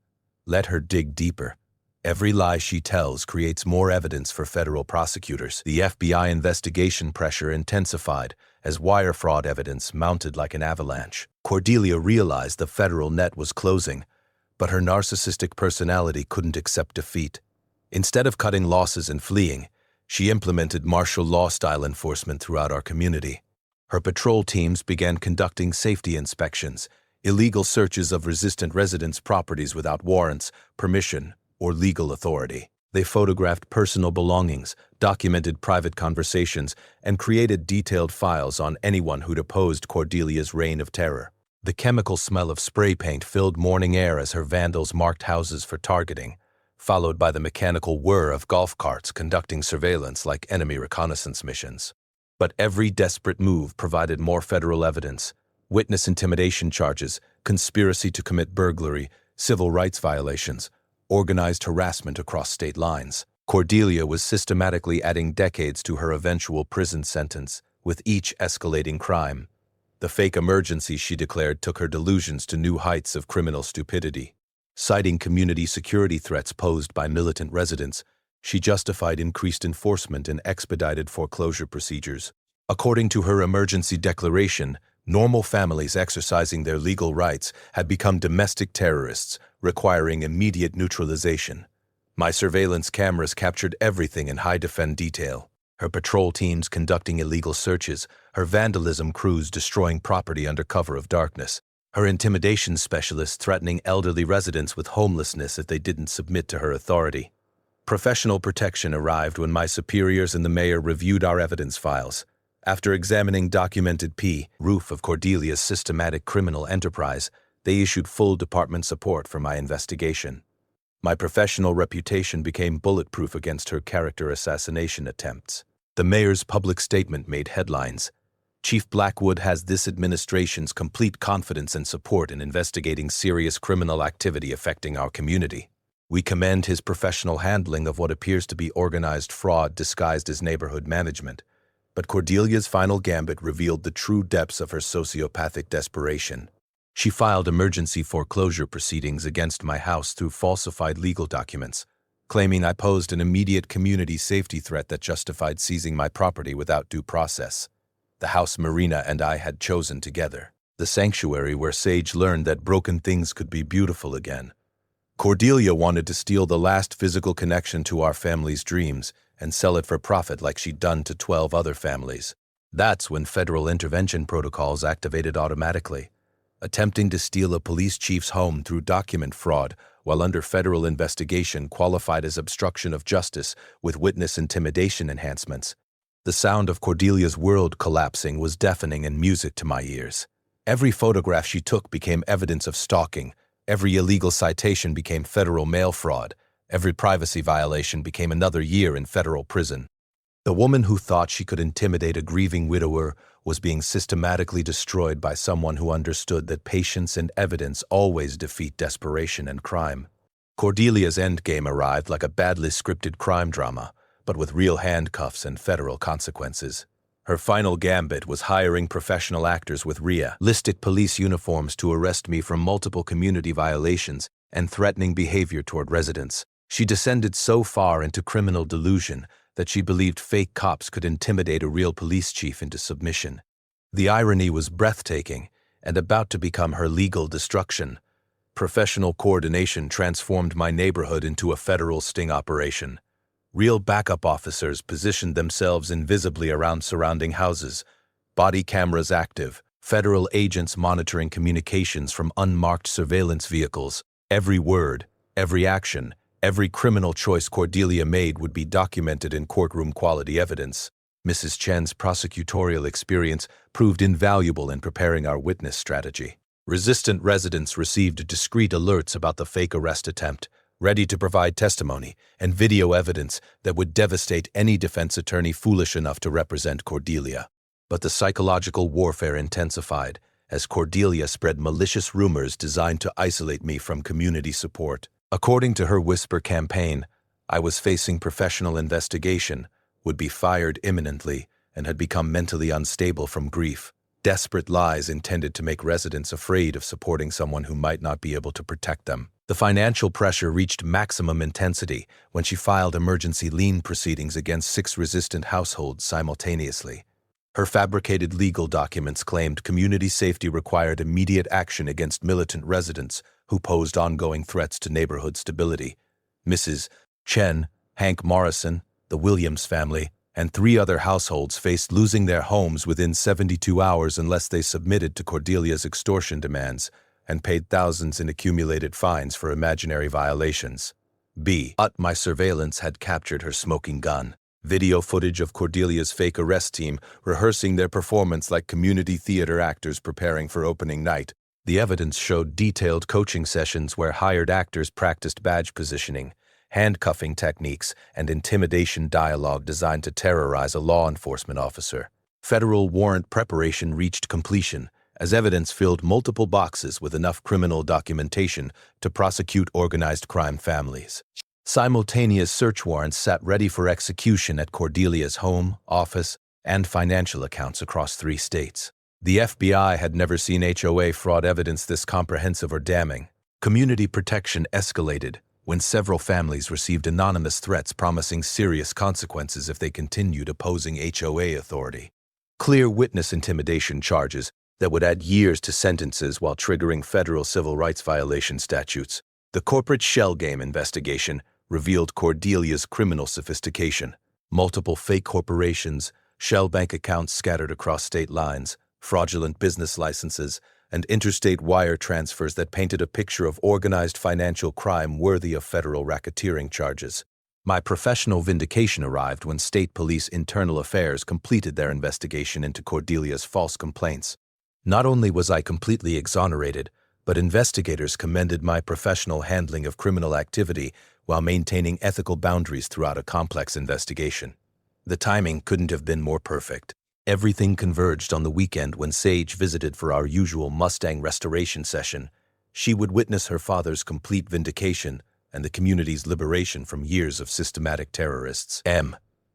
Let her dig deeper. Every lie she tells creates more evidence for federal prosecutors. The FBI investigation pressure intensified as wire fraud evidence mounted like an avalanche. Cordelia realized the federal net was closing, but her narcissistic personality couldn't accept defeat. Instead of cutting losses and fleeing, she implemented martial law-style enforcement throughout our community. Her patrol teams began conducting safety inspections, illegal searches of resistant residents' properties without warrants, permission, or legal authority. They photographed personal belongings, documented private conversations, and created detailed files on anyone who'd opposed Cordelia's reign of terror. The chemical smell of spray paint filled morning air as her vandals marked houses for targeting, followed by the mechanical whir of golf carts conducting surveillance like enemy reconnaissance missions. But every desperate move provided more federal evidence: witness intimidation charges, conspiracy to commit burglary, civil rights violations, organized harassment across state lines. Cordelia was systematically adding decades to her eventual prison sentence, with each escalating crime. The fake emergency she declared took her delusions to new heights of criminal stupidity. Citing community security threats posed by militant residents, she justified increased enforcement and expedited foreclosure procedures. According to her emergency declaration, Normal families exercising their legal rights had become domestic terrorists, requiring immediate neutralization. My surveillance cameras captured everything in high-defend detail. Her patrol teams conducting illegal searches, her vandalism crews destroying property under cover of darkness, her intimidation specialists threatening elderly residents with homelessness if they didn't submit to her authority. Professional protection arrived when my superiors and the mayor reviewed our evidence files. After examining documented proof of Cordelia's systematic criminal enterprise, they issued full department support for my investigation. My professional reputation became bulletproof against her character assassination attempts. The mayor's public statement made headlines. Chief Blackwood has this administration's complete confidence and support in investigating serious criminal activity affecting our community. We commend his professional handling of what appears to be organized fraud disguised as neighborhood management. But Cordelia's final gambit revealed the true depths of her sociopathic desperation. She filed emergency foreclosure proceedings against my house through falsified legal documents, claiming I posed an immediate community safety threat that justified seizing my property without due process. The house Marina and I had chosen together, the sanctuary where Sage learned that broken things could be beautiful again. Cordelia wanted to steal the last physical connection to our family's dreams and sell it for profit like she'd done to 12 other families. That's when federal intervention protocols activated automatically. Attempting to steal a police chief's home through document fraud while under federal investigation qualified as obstruction of justice with witness intimidation enhancements. The sound of Cordelia's world collapsing was deafening and music to my ears. Every photograph she took became evidence of stalking. Every illegal citation became federal mail fraud. Every privacy violation became another year in federal prison. The woman who thought she could intimidate a grieving widower was being systematically destroyed by someone who understood that patience and evidence always defeat desperation and crime. Cordelia's endgame arrived like a badly scripted crime drama, but with real handcuffs and federal consequences. Her final gambit was hiring professional actors with realistic police uniforms to arrest me for multiple community violations and threatening behavior toward residents. She descended so far into criminal delusion that she believed fake cops could intimidate a real police chief into submission. The irony was breathtaking and about to become her legal destruction. Professional coordination transformed my neighborhood into a federal sting operation. Real backup officers positioned themselves invisibly around surrounding houses, body cameras active, federal agents monitoring communications from unmarked surveillance vehicles. Every word, every action, every criminal choice Cordelia made would be documented in courtroom-quality evidence. Mrs. Chen's prosecutorial experience proved invaluable in preparing our witness strategy. Resistant residents received discreet alerts about the fake arrest attempt, ready to provide testimony and video evidence that would devastate any defense attorney foolish enough to represent Cordelia. But the psychological warfare intensified as Cordelia spread malicious rumors designed to isolate me from community support. According to her whisper campaign, I was facing professional investigation, would be fired imminently, and had become mentally unstable from grief. Desperate lies intended to make residents afraid of supporting someone who might not be able to protect them. The financial pressure reached maximum intensity when she filed emergency lien proceedings against 6 resistant households simultaneously. Her fabricated legal documents claimed community safety required immediate action against militant residents who posed ongoing threats to neighborhood stability. Mrs. Chen, Hank Morrison, the Williams family, and 3 other households faced losing their homes within 72 hours unless they submitted to Cordelia's extortion demands and paid thousands in accumulated fines for imaginary violations. My surveillance had captured her smoking gun. Video footage of Cordelia's fake arrest team rehearsing their performance like community theater actors preparing for opening night. The evidence showed detailed coaching sessions where hired actors practiced badge positioning, handcuffing techniques, and intimidation dialogue designed to terrorize a law enforcement officer. Federal warrant preparation reached completion as evidence filled multiple boxes with enough criminal documentation to prosecute organized crime families. Simultaneous search warrants sat ready for execution at Cordelia's home, office, and financial accounts across 3 states. The FBI had never seen HOA fraud evidence this comprehensive or damning. Community protection escalated when several families received anonymous threats promising serious consequences if they continued opposing HOA authority. Clear witness intimidation charges that would add years to sentences while triggering federal civil rights violation statutes. The corporate shell game investigation revealed Cordelia's criminal sophistication. Multiple fake corporations, shell bank accounts scattered across state lines, fraudulent business licenses, and interstate wire transfers that painted a picture of organized financial crime worthy of federal racketeering charges. My professional vindication arrived when State Police Internal Affairs completed their investigation into Cordelia's false complaints. Not only was I completely exonerated, but investigators commended my professional handling of criminal activity while maintaining ethical boundaries throughout a complex investigation. The timing couldn't have been more perfect. Everything converged on the weekend when Sage visited for our usual Mustang restoration session. She would witness her father's complete vindication and the community's liberation from years of systematic terrorists.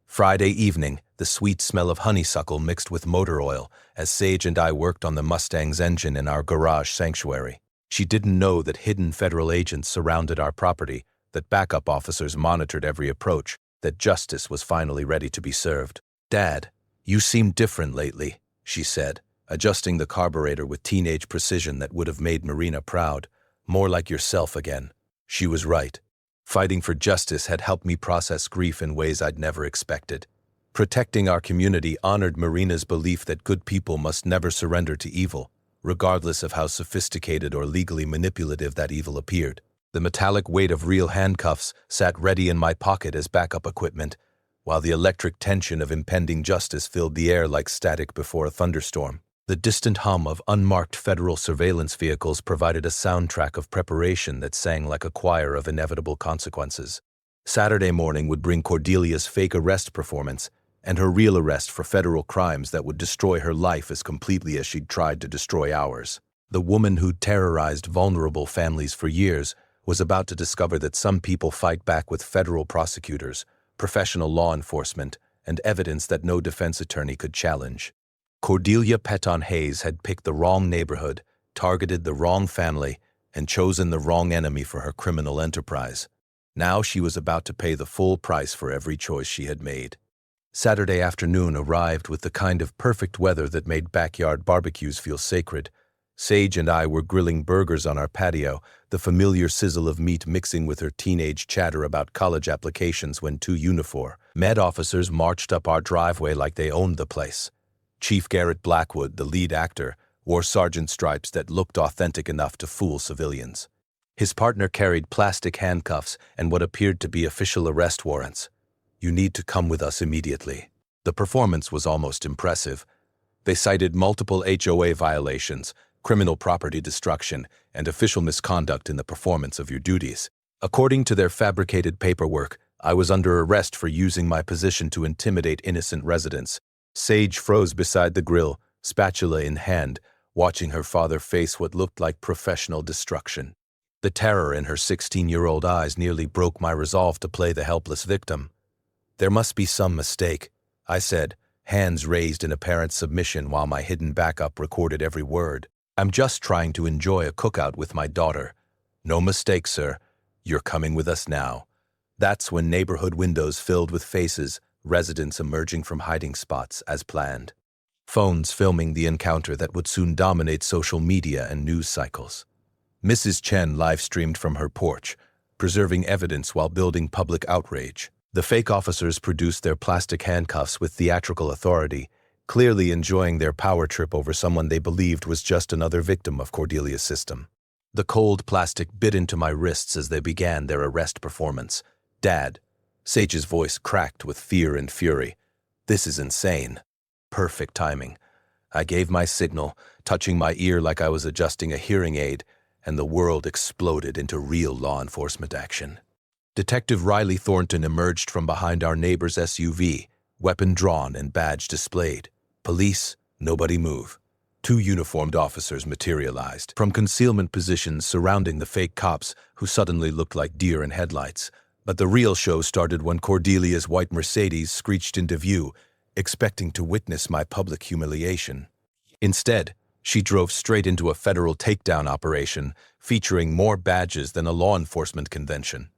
Friday evening, the sweet smell of honeysuckle mixed with motor oil as Sage and I worked on the Mustang's engine in our garage sanctuary. She didn't know that hidden federal agents surrounded our property, that backup officers monitored every approach, that justice was finally ready to be served. "Dad, you seem different lately," she said, adjusting the carburetor with teenage precision that would have made Marina proud. "More like yourself again." She was right. Fighting for justice had helped me process grief in ways I'd never expected. Protecting our community honored Marina's belief that good people must never surrender to evil, regardless of how sophisticated or legally manipulative that evil appeared. The metallic weight of real handcuffs sat ready in my pocket as backup equipment, while the electric tension of impending justice filled the air like static before a thunderstorm. The distant hum of unmarked federal surveillance vehicles provided a soundtrack of preparation that sang like a choir of inevitable consequences. Saturday morning would bring Cordelia's fake arrest performance and her real arrest for federal crimes that would destroy her life as completely as she'd tried to destroy ours. The woman who'd terrorized vulnerable families for years was about to discover that some people fight back with federal prosecutors, professional law enforcement, and evidence that no defense attorney could challenge. Cordelia Peton Hayes had picked the wrong neighborhood, targeted the wrong family, and chosen the wrong enemy for her criminal enterprise. Now she was about to pay the full price for every choice she had made. Saturday afternoon arrived with the kind of perfect weather that made backyard barbecues feel sacred. Sage and I were grilling burgers on our patio, the familiar sizzle of meat mixing with her teenage chatter about college applications when two uniformed Med officers marched up our driveway like they owned the place. Chief Garrett Blackwood, the lead actor, wore sergeant stripes that looked authentic enough to fool civilians. His partner carried plastic handcuffs and what appeared to be official arrest warrants. "You need to come with us immediately." The performance was almost impressive. They cited multiple HOA violations, criminal property destruction, and official misconduct in the performance of your duties. According to their fabricated paperwork, I was under arrest for using my position to intimidate innocent residents. Sage froze beside the grill, spatula in hand, watching her father face what looked like professional destruction. The terror in her 16-year-old eyes nearly broke my resolve to play the helpless victim. "There must be some mistake," I said, hands raised in apparent submission while my hidden backup recorded every word. "I'm just trying to enjoy a cookout with my daughter." "No mistake, sir. You're coming with us now." That's when neighborhood windows filled with faces, residents emerging from hiding spots as planned. Phones filming the encounter that would soon dominate social media and news cycles. Mrs. Chen live-streamed from her porch, preserving evidence while building public outrage. The fake officers produced their plastic handcuffs with theatrical authority, clearly enjoying their power trip over someone they believed was just another victim of Cordelia's system. The cold plastic bit into my wrists as they began their arrest performance. "Dad," Sage's voice cracked with fear and fury. "This is insane." Perfect timing. I gave my signal, touching my ear like I was adjusting a hearing aid, and the world exploded into real law enforcement action. Detective Riley Thornton emerged from behind our neighbor's SUV, weapon drawn and badge displayed. "Police, nobody move." Two uniformed officers materialized from concealment positions surrounding the fake cops who suddenly looked like deer in headlights. But the real show started when Cordelia's white Mercedes screeched into view, expecting to witness my public humiliation. Instead, she drove straight into a federal takedown operation, featuring more badges than a law enforcement convention.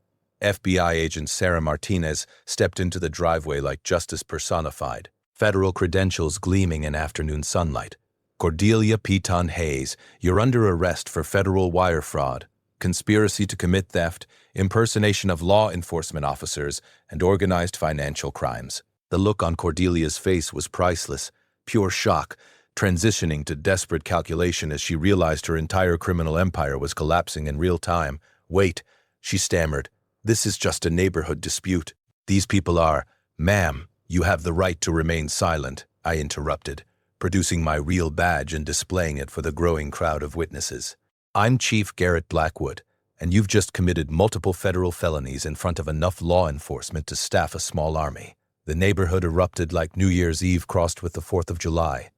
FBI agent Sarah Martinez stepped into the driveway like justice personified, federal credentials gleaming in afternoon sunlight. Cordelia Piton Hayes, you're under arrest for federal wire fraud, conspiracy to commit theft, impersonation of law enforcement officers, and organized financial crimes. The look on Cordelia's face was priceless, pure shock, transitioning to desperate calculation as she realized her entire criminal empire was collapsing in real time. "Wait," she stammered. "This is just a neighborhood dispute. These people are—" "Ma'am, you have the right to remain silent," I interrupted, producing my real badge and displaying it for the growing crowd of witnesses. "I'm Chief Garrett Blackwood, and you've just committed multiple federal felonies in front of enough law enforcement to staff a small army." The neighborhood erupted like New Year's Eve crossed with the 4th of July.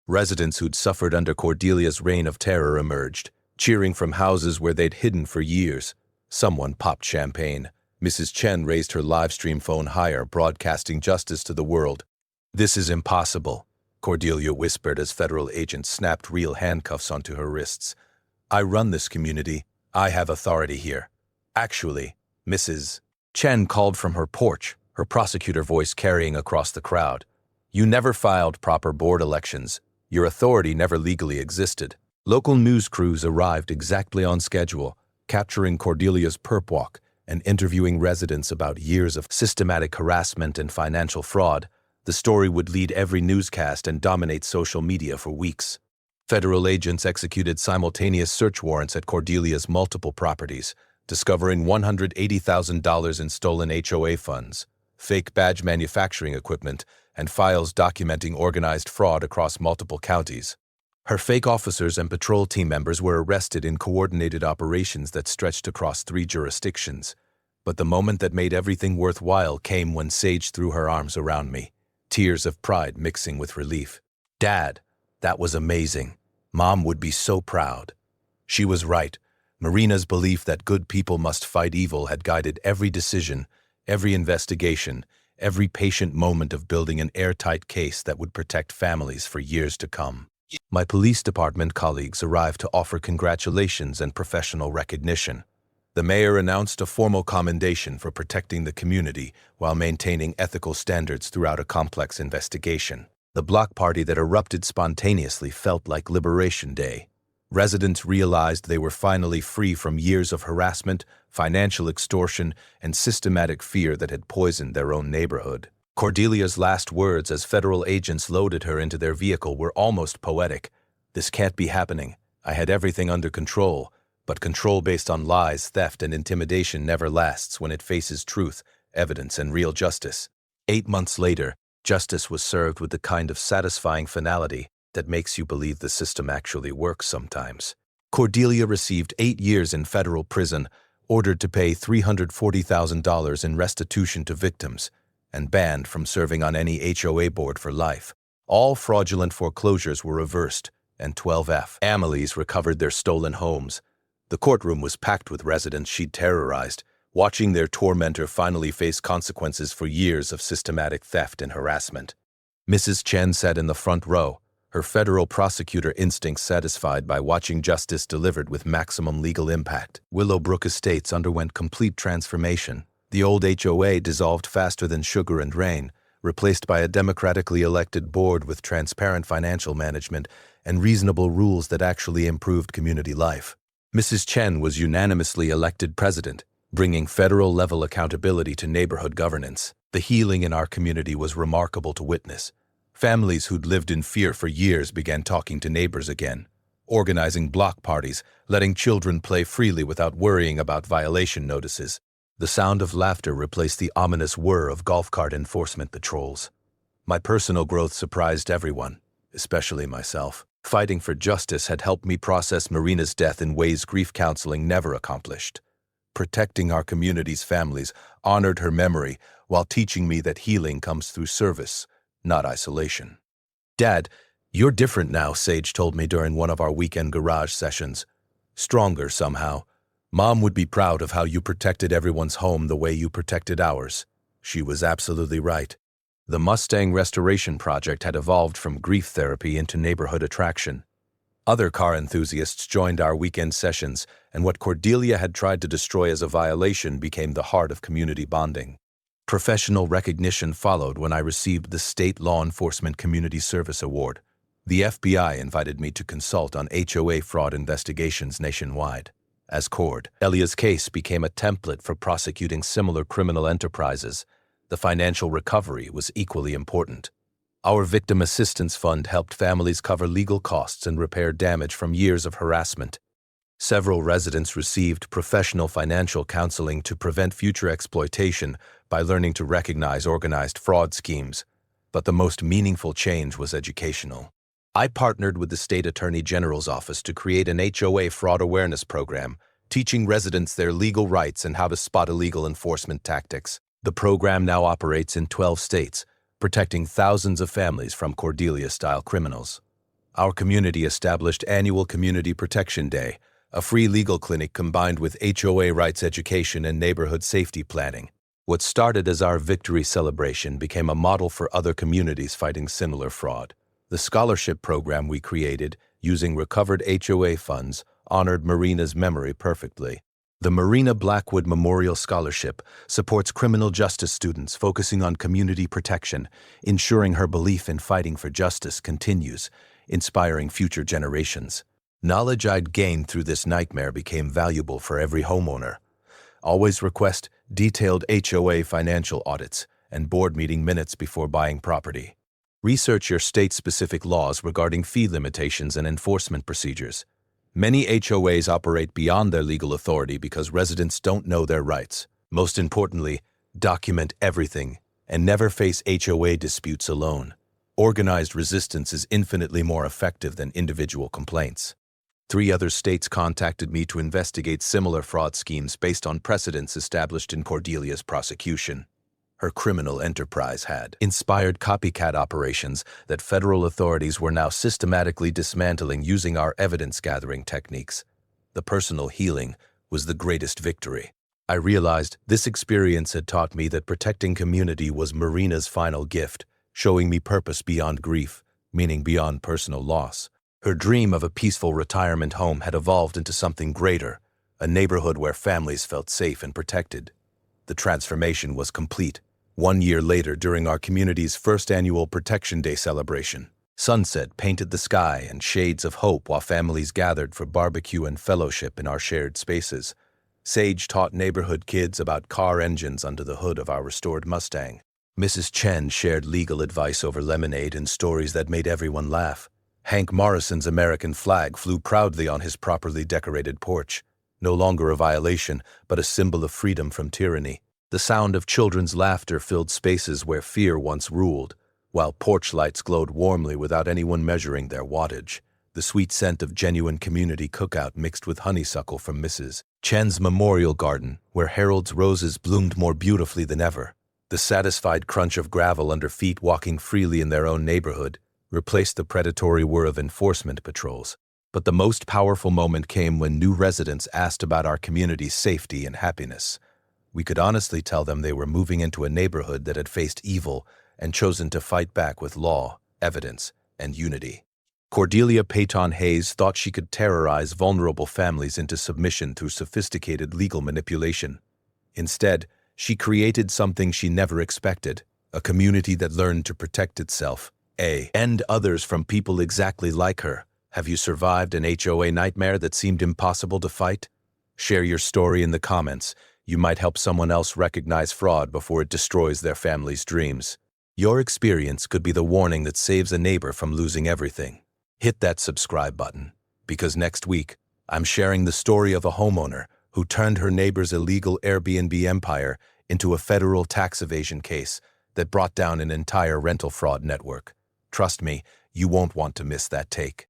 Residents who'd suffered under Cordelia's reign of terror emerged, cheering from houses where they'd hidden for years. Someone popped champagne. Mrs. Chen raised her live stream phone higher, broadcasting justice to the world. "This is impossible," Cordelia whispered as federal agents snapped real handcuffs onto her wrists. "I run this community. I have authority here." "Actually, Mrs. Chen called from her porch, her prosecutor voice carrying across the crowd. "You never filed proper board elections. Your authority never legally existed." Local news crews arrived exactly on schedule, capturing Cordelia's perp walk and interviewing residents about years of systematic harassment and financial fraud. The story would lead every newscast and dominate social media for weeks. Federal agents executed simultaneous search warrants at Cordelia's multiple properties, discovering $180,000 in stolen HOA funds, fake badge manufacturing equipment, and files documenting organized fraud across multiple counties. Her fake officers and patrol team members were arrested in coordinated operations that stretched across 3 jurisdictions. But the moment that made everything worthwhile came when Sage threw her arms around me, tears of pride mixing with relief. "Dad, that was amazing. Mom would be so proud." She was right. Marina's belief that good people must fight evil had guided every decision, every investigation, every patient moment of building an airtight case that would protect families for years to come. My police department colleagues arrived to offer congratulations and professional recognition. The mayor announced a formal commendation for protecting the community while maintaining ethical standards throughout a complex investigation. The block party that erupted spontaneously felt like Liberation Day. Residents realized they were finally free from years of harassment, financial extortion, and systematic fear that had poisoned their own neighborhood. Cordelia's last words as federal agents loaded her into their vehicle were almost poetic. "This can't be happening. I had everything under control, but control based on lies, theft, and intimidation never lasts when it faces truth, evidence, and real justice." 8 months later, justice was served with the kind of satisfying finality that makes you believe the system actually works sometimes. Cordelia received 8 years in federal prison, ordered to pay $340,000 in restitution to victims, and banned from serving on any HOA board for life. All fraudulent foreclosures were reversed, and 12 families recovered their stolen homes. The courtroom was packed with residents she'd terrorized, watching their tormentor finally face consequences for years of systematic theft and harassment. Mrs. Chen sat in the front row, her federal prosecutor instincts satisfied by watching justice delivered with maximum legal impact. Willowbrook Estates underwent complete transformation. The old HOA dissolved faster than sugar and rain, replaced by a democratically elected board with transparent financial management and reasonable rules that actually improved community life. Mrs. Chen was unanimously elected president, bringing federal-level accountability to neighborhood governance. The healing in our community was remarkable to witness. Families who'd lived in fear for years began talking to neighbors again, organizing block parties, letting children play freely without worrying about violation notices. The sound of laughter replaced the ominous whir of golf cart enforcement patrols. My personal growth surprised everyone, especially myself. Fighting for justice had helped me process Marina's death in ways grief counseling never accomplished. Protecting our community's families honored her memory while teaching me that healing comes through service, not isolation. "Dad, you're different now," Sage told me during one of our weekend garage sessions. "Stronger somehow. Mom would be proud of how you protected everyone's home the way you protected ours." She was absolutely right. The Mustang Restoration Project had evolved from grief therapy into neighborhood attraction. Other car enthusiasts joined our weekend sessions, and what Cordelia had tried to destroy as a violation became the heart of community bonding. Professional recognition followed when I received the State Law Enforcement Community Service Award. The FBI invited me to consult on HOA fraud investigations nationwide. As Cordelia's case became a template for prosecuting similar criminal enterprises, the financial recovery was equally important. Our Victim Assistance Fund helped families cover legal costs and repair damage from years of harassment. Several residents received professional financial counseling to prevent future exploitation by learning to recognize organized fraud schemes. But the most meaningful change was educational. I partnered with the State Attorney General's office to create an HOA fraud awareness program, teaching residents their legal rights and how to spot illegal enforcement tactics. The program now operates in 12 states, protecting thousands of families from Cordelia-style criminals. Our community established annual Community Protection Day, a free legal clinic combined with HOA rights education and neighborhood safety planning. What started as our victory celebration became a model for other communities fighting similar fraud. The scholarship program we created, using recovered HOA funds, honored Marina's memory perfectly. The Marina Blackwood Memorial Scholarship supports criminal justice students focusing on community protection, ensuring her belief in fighting for justice continues, inspiring future generations. Knowledge I'd gained through this nightmare became valuable for every homeowner. Always request detailed HOA financial audits and board meeting minutes before buying property. Research your state-specific laws regarding fee limitations and enforcement procedures. Many HOAs operate beyond their legal authority because residents don't know their rights. Most importantly, document everything and never face HOA disputes alone. Organized resistance is infinitely more effective than individual complaints. 3 other states contacted me to investigate similar fraud schemes based on precedents established in Cordelia's prosecution. Her criminal enterprise had inspired copycat operations that federal authorities were now systematically dismantling using our evidence-gathering techniques. The personal healing was the greatest victory. I realized this experience had taught me that protecting community was Marina's final gift, showing me purpose beyond grief, meaning beyond personal loss. Her dream of a peaceful retirement home had evolved into something greater, a neighborhood where families felt safe and protected. The transformation was complete. 1 year later, during our community's first annual Protection Day celebration, sunset painted the sky and shades of hope while families gathered for barbecue and fellowship in our shared spaces. Sage taught neighborhood kids about car engines under the hood of our restored Mustang. Mrs. Chen shared legal advice over lemonade and stories that made everyone laugh. Hank Morrison's American flag flew proudly on his properly decorated porch, no longer a violation, but a symbol of freedom from tyranny. The sound of children's laughter filled spaces where fear once ruled, while porch lights glowed warmly without anyone measuring their wattage. The sweet scent of genuine community cookout mixed with honeysuckle from Mrs. Chen's memorial garden, where Harold's roses bloomed more beautifully than ever. The satisfied crunch of gravel under feet walking freely in their own neighborhood replaced the predatory whir of enforcement patrols. But the most powerful moment came when new residents asked about our community's safety and happiness. We could honestly tell them they were moving into a neighborhood that had faced evil and chosen to fight back with law, evidence, and unity. Cordelia Peyton Hayes thought she could terrorize vulnerable families into submission through sophisticated legal manipulation. Instead, she created something she never expected, a community that learned to protect itself, and others from people exactly like her. Have you survived an HOA nightmare that seemed impossible to fight? Share your story in the comments. You might help someone else recognize fraud before it destroys their family's dreams. Your experience could be the warning that saves a neighbor from losing everything. Hit that subscribe button, because next week, I'm sharing the story of a homeowner who turned her neighbor's illegal Airbnb empire into a federal tax evasion case that brought down an entire rental fraud network. Trust me, you won't want to miss that take.